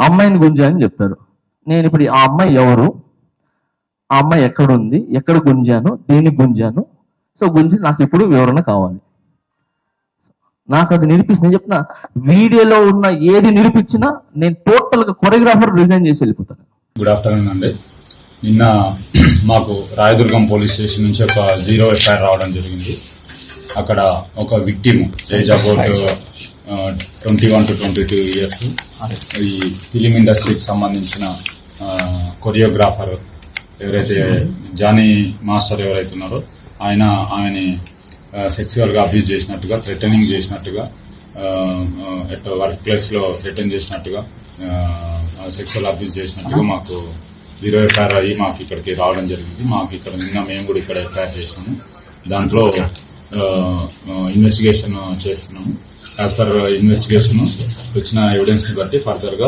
అమ్మాయిని గుంజా అని చెప్తారు. నేను ఇప్పుడు ఆ అమ్మాయి ఎవరు, ఆ అమ్మాయి ఎక్కడుంది, ఎక్కడ గుంజాను, దేనికి గుంజాను, సో గుంజి నాకు ఇప్పుడు వివరణ కావాలి. నాకు అది నిరూపిస్తుంది చెప్తున్నా. వీడియోలో ఉన్న ఏది నిరూపించినా నేను టోటల్ గా కొరియోగ్రాఫర్ రిజైన్ చేసి వెళ్ళిపోతాను. గుడ్ ఆఫ్టర్నూన్ అండి. నిన్న మాకు రాయదుర్గం పోలీస్ స్టేషన్ నుంచి ఒక 0 ఎఫ్ఐఆర్ రావడం జరిగింది. అక్కడ ఒక victim age about 21 to 22 years, ఈ ఫిలిం ఇండస్ట్రీకి సంబంధించిన కొరియోగ్రాఫర్ ఎవరైతే జానీ మాస్టర్ ఎవరైతే ఉన్నారో ఆమెని సెక్సువల్గా అబ్యూజ్ చేసినట్టుగా, థ్రెటనింగ్ చేసినట్టుగా, వర్క్ ప్లేస్లో థ్రెటన్ చేసినట్టుగా, సెక్సువల్ అబ్యూజ్ చేసినట్టుగా మాకు 0 ఎఫ్ఐఆర్ అయ్యి మాకు ఇక్కడికి రావడం జరిగింది. మాకు ఇక్కడ నిన్న మేము కూడా ఇక్కడ ఎఫ్ఐఆర్ చేసినాము. దాంట్లో ఇన్వెస్టిగేషన్ చేస్తున్నాము. యాజ్ పర్ ఇన్వెస్టిగేషన్ వచ్చిన ఎవిడెన్స్ ని బట్టి ఫర్దర్ గా